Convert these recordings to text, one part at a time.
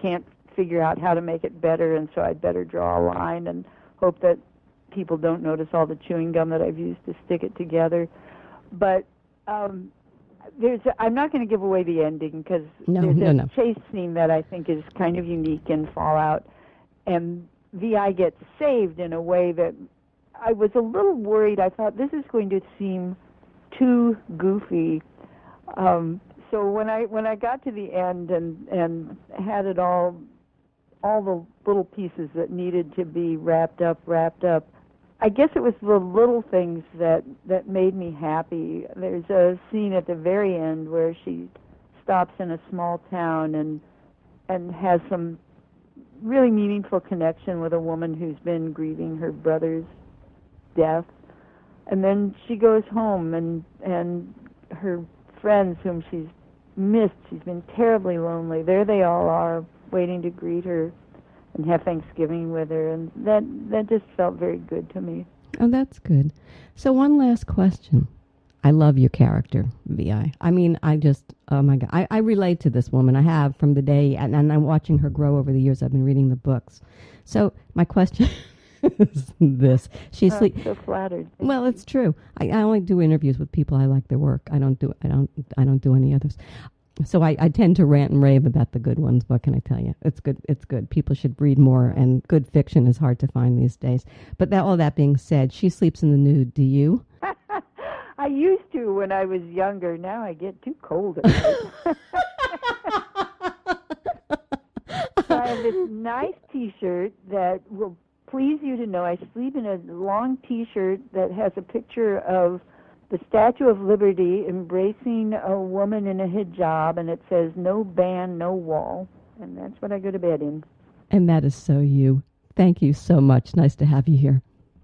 can't figure out how to make it better, and so I'd better draw a line and hope that people don't notice all the chewing gum that I've used to stick it together. But I'm not going to give away the ending, because there's a chase scene that I think is kind of unique in Fallout, and VI gets saved in a way that I was a little worried. I thought this is going to seem too goofy. So when I got to the end and had it all the little pieces that needed to be wrapped up, I guess it was the little things that made me happy. There's a scene at the very end where she stops in a small town and has some really meaningful connection with a woman who's been grieving her brother's death. And then she goes home, and her friends whom she's missed, she's been terribly lonely, there they all are waiting to greet her and have Thanksgiving with her, and that just felt very good to me. Oh, that's good. So one last question. I love your character, VI. I mean, oh my God. I relate to this woman. I have from the day, and I'm watching her grow over the years. I've been reading the books. So my question is this. I'm so flattered. Well, it's true. I only do interviews with people I like their work. I don't do any others. So I tend to rant and rave about the good ones. What can I tell you? It's good. It's good. People should read more, and good fiction is hard to find these days. But all that being said, she sleeps in the nude. Do you? I used to when I was younger. Now I get too cold at night. So I have this nice T-shirt that will please you to know I sleep in a long T-shirt that has a picture of the Statue of Liberty embracing a woman in a hijab, and it says, "No ban, no wall." And that's what I go to bed in. And that is so you. Thank you so much. Nice to have you here.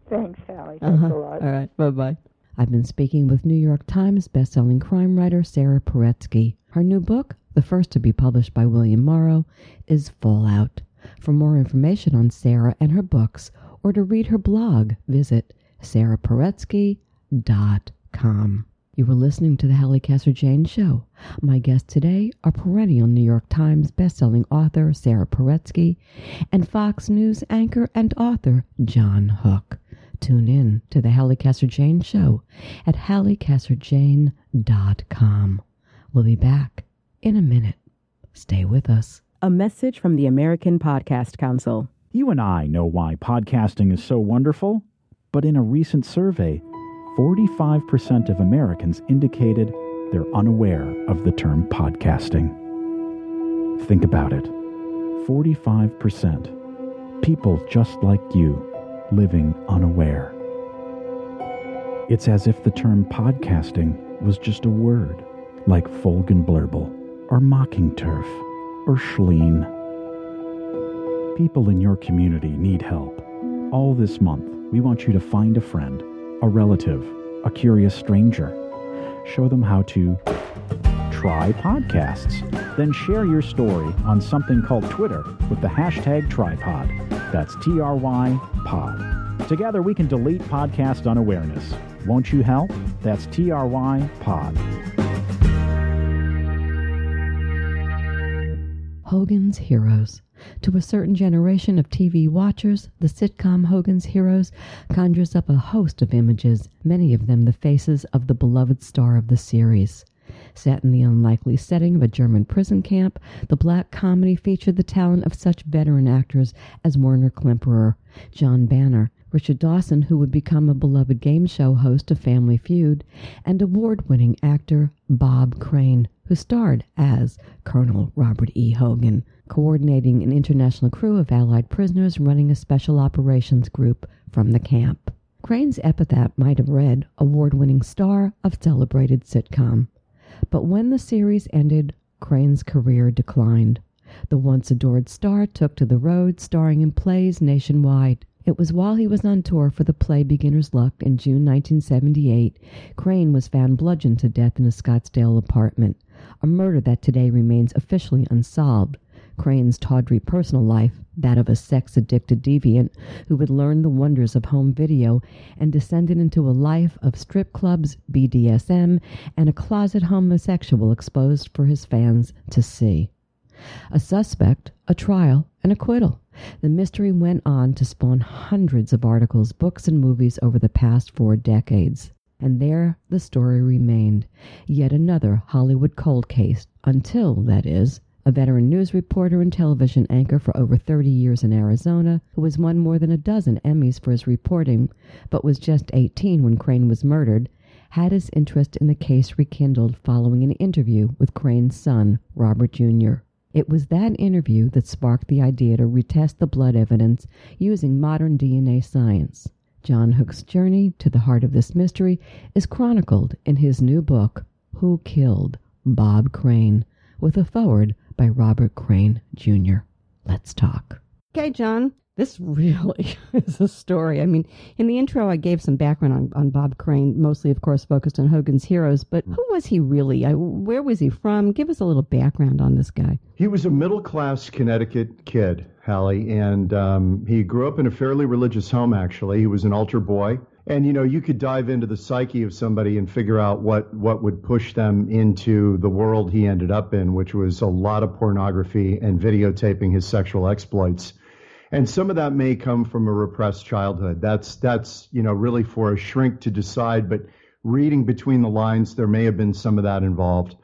Thanks, Hallie. Thanks a lot. All right. Bye-bye. I've been speaking with New York Times bestselling crime writer Sara Paretsky. Her new book, the first to be published by William Morrow, is Fallout. For more information on Sara and her books, or to read her blog, visit saraparetsky.com. You were listening to the Halli Casser-Jayne Show. My guests today are perennial New York Times bestselling author Sara Paretsky and Fox News anchor and author John Hook. Tune in to the Halli Casser-Jayne Show at hallicasserjayne.com. We'll be back in a minute. Stay with us. A message from the American Podcast Council. You and I know why podcasting is so wonderful, but in a recent survey, 45% of Americans indicated they're unaware of the term podcasting. Think about it. 45%. People just like you, living unaware. It's as if the term podcasting was just a word, like Folgenblurble, or mocking turf, or schleen. People in your community need help. All this month, we want you to find a friend, a relative, a curious stranger. Show them how to try podcasts. Then share your story on something called Twitter with the hashtag Tripod. That's TRY pod. Together we can delete podcast unawareness. Won't you help? That's TRY pod. Hogan's Heroes. To a certain generation of TV watchers, the sitcom Hogan's Heroes conjures up a host of images, many of them the faces of the beloved star of the series. Set in the unlikely setting of a German prison camp, the black comedy featured the talent of such veteran actors as Werner Klemperer, John Banner, Richard Dawson, who would become a beloved game show host of Family Feud, and award-winning actor Bob Crane, who starred as Colonel Robert E. Hogan, coordinating an international crew of Allied prisoners running a special operations group from the camp. Crane's epitaph might have read, award-winning star of celebrated sitcom. But when the series ended, Crane's career declined. The once-adored star took to the road, starring in plays nationwide. It was while he was on tour for the play Beginner's Luck in June 1978, Crane was found bludgeoned to death in a Scottsdale apartment, a murder that today remains officially unsolved. Crane's tawdry personal life, that of a sex-addicted deviant who had learned the wonders of home video and descended into a life of strip clubs, BDSM, and a closet homosexual exposed for his fans to see. A suspect, a trial, an acquittal. The mystery went on to spawn hundreds of articles, books, and movies over the past 4 decades. And there the story remained. Yet another Hollywood cold case, until, that is, a veteran news reporter and television anchor for over 30 years in Arizona, who has won more than a dozen Emmys for his reporting, but was just 18 when Crane was murdered, had his interest in the case rekindled following an interview with Crane's son, Robert Jr. It was that interview that sparked the idea to retest the blood evidence using modern DNA science. John Hook's journey to the heart of this mystery is chronicled in his new book, Who Killed Bob Crane, with a foreword by Robert Crane, Jr. Let's talk. Okay, John, this really is a story. I mean, in the intro, I gave some background on Bob Crane, mostly, of course, focused on Hogan's Heroes. But who was he really? Where was he from? Give us a little background on this guy. He was a middle-class Connecticut kid, Halli, and he grew up in a fairly religious home, actually. He was an altar boy. And, you know, you could dive into the psyche of somebody and figure out what would push them into the world he ended up in, which was a lot of pornography and videotaping his sexual exploits. And some of that may come from a repressed childhood. That's you know, really for a shrink to decide, but reading between the lines, there may have been some of that involved.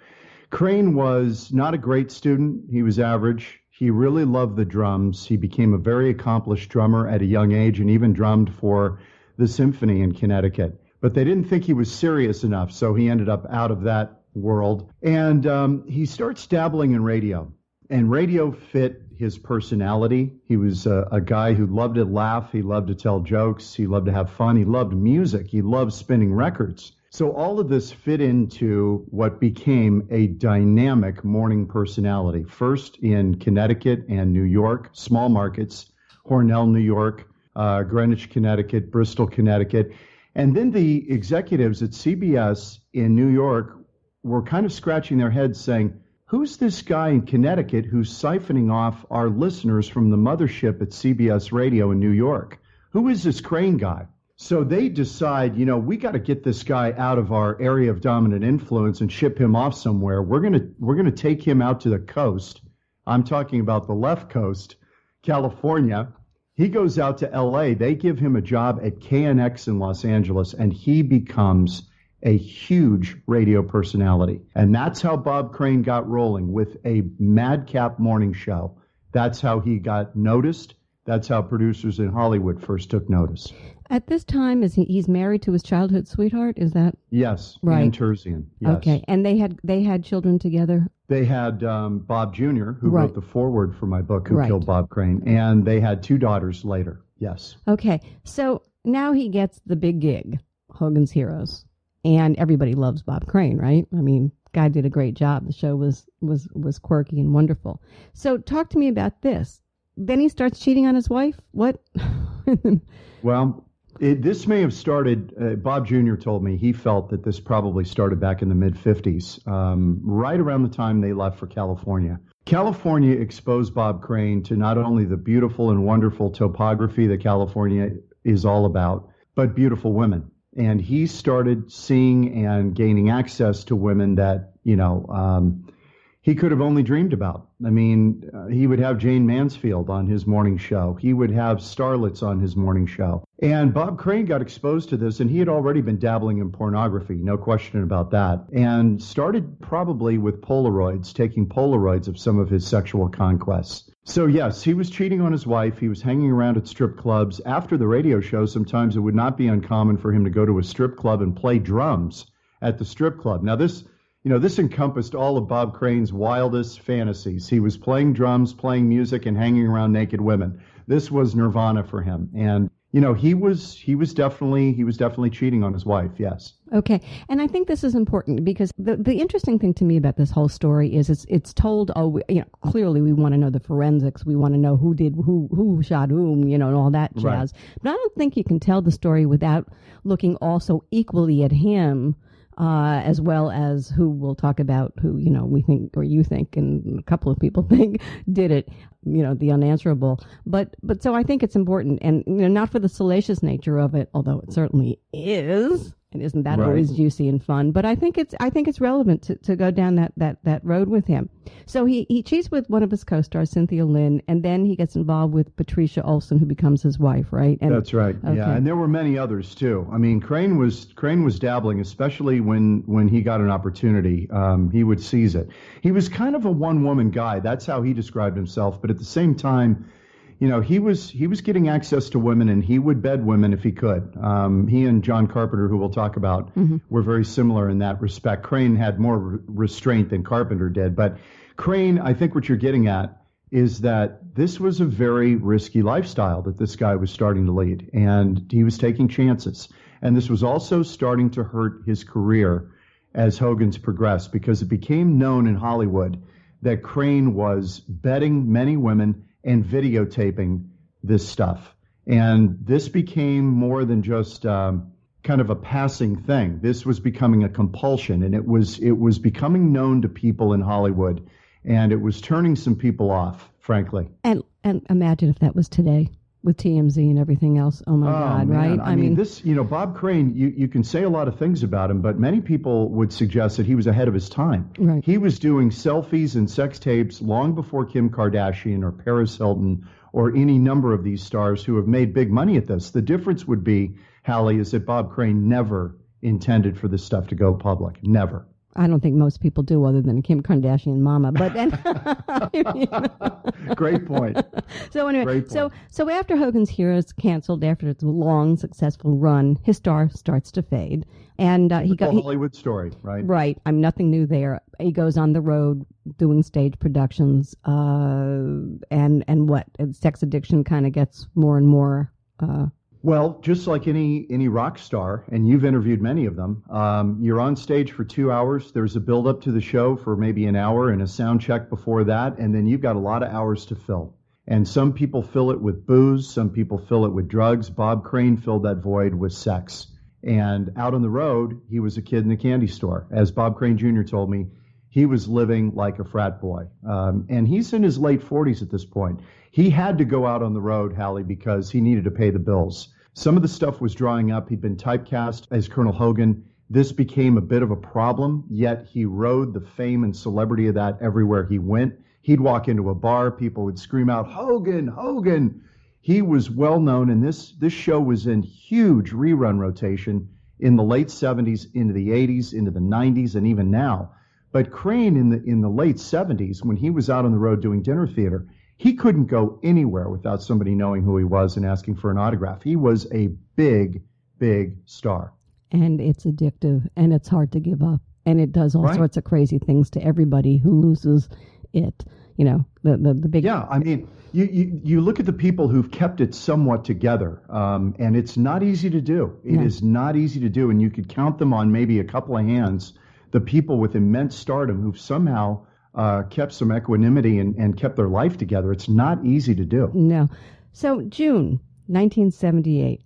Crane was not a great student. He was average. He really loved the drums. He became a very accomplished drummer at a young age and even drummed for the symphony in Connecticut. But they didn't think he was serious enough, so he ended up out of that world. And he starts dabbling in radio. And radio fit his personality. He was a guy who loved to laugh. He loved to tell jokes. He loved to have fun. He loved music. He loved spinning records. So all of this fit into what became a dynamic morning personality, first in Connecticut and New York, small markets, Hornell, New York, Greenwich, Connecticut, Bristol, Connecticut. And then the executives at CBS in New York were kind of scratching their heads saying, who's this guy in Connecticut who's siphoning off our listeners from the mothership at CBS Radio in New York? Who is this Crane guy? So they decide, you know, we got to get this guy out of our area of dominant influence and ship him off somewhere. We're going to take him out to the coast. I'm talking about the left coast, California. He goes out to L.A. They give him a job at KNX in Los Angeles, and he becomes a huge radio personality. And that's how Bob Crane got rolling with a madcap morning show. That's how he got noticed. That's how producers in Hollywood first took notice. At this time, he's married to his childhood sweetheart? Is that yes? Right. Ann Terzian. Yes. Okay, and they had children together. They had Bob Jr., who right. wrote the foreword for my book, Who right. Killed Bob Crane, and they had 2 daughters later. Yes. Okay, so now he gets the big gig, Hogan's Heroes, and everybody loves Bob Crane, right? I mean, guy did a great job. The show was quirky and wonderful. So talk to me about this. Then he starts cheating on his wife? What? Well, this may have started, Bob Jr. told me he felt that this probably started back in the mid-'50s, right around the time they left for California. California exposed Bob Crane to not only the beautiful and wonderful topography that California is all about, but beautiful women. And he started seeing and gaining access to women that, you know, he could have only dreamed about. I mean, he would have Jane Mansfield on his morning show. He would have starlets on his morning show. And Bob Crane got exposed to this, and he had already been dabbling in pornography, no question about that, and started probably with Polaroids, taking Polaroids of some of his sexual conquests. So yes, he was cheating on his wife. He was hanging around at strip clubs. After the radio show, sometimes it would not be uncommon for him to go to a strip club and play drums at the strip club. Now this encompassed all of Bob Crane's wildest fantasies. He was playing drums, playing music, and hanging around naked women. This was nirvana for him. And, you know, he was definitely cheating on his wife, yes. Okay. And I think this is important because the interesting thing to me about this whole story is it's told, clearly we want to know the forensics. We want to know who shot whom, and all that jazz. Right. But I don't think you can tell the story without looking also equally at him, as well as who we'll talk about, who, we think, or you think, and a couple of people think did it, the unanswerable. But so I think it's important, and not for the salacious nature of it, although it certainly is, And isn't that Right. always juicy and fun? But I think it's relevant to go down that road with him. So he cheats with one of his co-stars, Cynthia Lynn, and then he gets involved with Patricia Olson, who becomes his wife, right? And, That's right. okay. Yeah, and there were many others too. I mean, Crane was dabbling, especially when he got an opportunity. He would seize it. He was kind of a one-woman guy. That's how he described himself. But at the same time, you know, he was getting access to women, and he would bed women if he could. He and John Carpenter, who we'll talk about, were very similar in that respect. Crane had more restraint than Carpenter did. But Crane, I think what you're getting at is that this was a very risky lifestyle that this guy was starting to lead, and he was taking chances. And this was also starting to hurt his career as Hogan's progressed, because it became known in Hollywood that Crane was bedding many women and videotaping this stuff. And this became more than just kind of a passing thing. This was becoming a compulsion, and it was becoming known to people in Hollywood, and it was turning some people off, frankly. And imagine if that was today with TMZ and everything else. Oh my God, man. right? I mean, this, you know, Bob Crane, you can say a lot of things about him, but many people would suggest that he was ahead of his time. Right. He was doing selfies and sex tapes long before Kim Kardashian or Paris Hilton or any number of these stars who have made big money at this. The difference would be, Halli, is that Bob Crane never intended for this stuff to go public. Never. I don't think most people do, other than Kim Kardashian mama. But then, Great point. So anyway, Great point. so after Hogan's Heroes canceled after its long successful run, his star starts to fade, and he got Hollywood story, right? Right. I'm nothing new there. He goes on the road doing stage productions, and what? And sex addiction kind of gets more and more. Well, just like any rock star, and you've interviewed many of them, you're on stage for 2 hours. There's a build up to the show for maybe an hour and a sound check before that, and then you've got a lot of hours to fill. And some people fill it with booze, some people fill it with drugs. Bob Crane filled that void with sex. And out on the road, he was a kid in the candy store. As Bob Crane Jr. told me, he was living like a frat boy. And he's in his late 40s at this point. He had to go out on the road, Halli, because he needed to pay the bills. Some of the stuff was drying up. He'd been typecast as Colonel Hogan. This became a bit of a problem, yet he rode the fame and celebrity of that everywhere he went. He'd walk into a bar, people would scream out, "Hogan, Hogan!" He was well known, and this show was in huge rerun rotation in the late 70s, into the 80s, into the 90s, and even now. But Crane in the late 70s, when he was out on the road doing dinner theater, he couldn't go anywhere without somebody knowing who he was and asking for an autograph. He was a big, big star. And it's addictive, and it's hard to give up. And it does all sorts of crazy things to everybody who loses it. You know, the big... Yeah, I mean, you look at the people who've kept it somewhat together, and it's not easy to do. It is not easy to do, and you could count them on maybe a couple of hands, the people with immense stardom who've somehow kept some equanimity and kept their life together. It's not easy to do. No. So June 1978,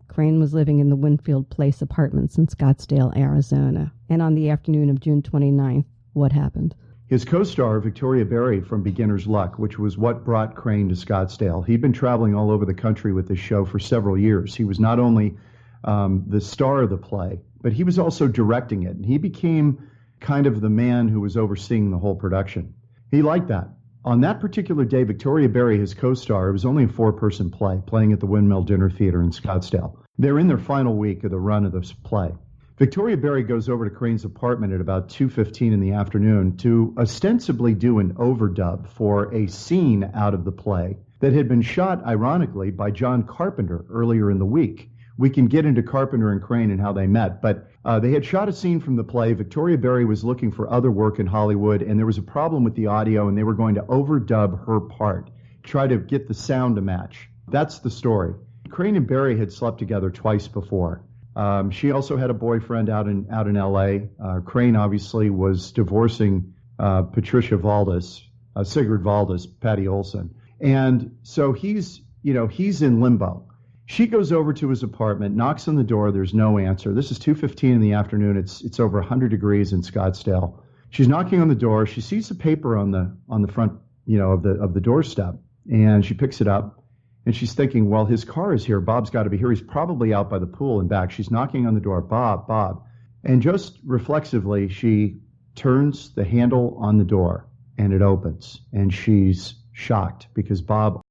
Crane was living in the Winfield Place apartments in Scottsdale, Arizona. And on the afternoon of June 29th, what happened? His co-star, Victoria Berry from Beginner's Luck, which was what brought Crane to Scottsdale. He'd been traveling all over the country with this show for several years. He was not only the star of the play, but he was also directing it. And he became kind of the man who was overseeing the whole production. He liked that. On that particular day, Victoria Berry, his co-star, it was only a 4-person play, playing at the Windmill Dinner Theater in Scottsdale. They're in their final week of the run of this play. Victoria Berry goes over to Crane's apartment at about 2:15 in the afternoon to ostensibly do an overdub for a scene out of the play that had been shot, ironically, by John Carpenter earlier in the week. We can get into Carpenter and Crane and how they met, but they had shot a scene from the play. Victoria Berry was looking for other work in Hollywood, and there was a problem with the audio, and they were going to overdub her part, try to get the sound to match. That's the story. Crane and Berry had slept together twice before. She also had a boyfriend out in L.A. Crane obviously was divorcing Patricia Valdes, Sigrid Valdes, Patty Olson, and so he's in limbo. She goes over to his apartment, knocks on the door. There's no answer. This is 2:15 in the afternoon. It's over 100 degrees in Scottsdale. She's knocking on the door. She sees the paper on the front, of the doorstep, and she picks it up. And she's thinking, well, his car is here. Bob's got to be here. He's probably out by the pool and back. She's knocking on the door. Bob, Bob. And just reflexively, she turns the handle on the door and it opens. And she's shocked because Bob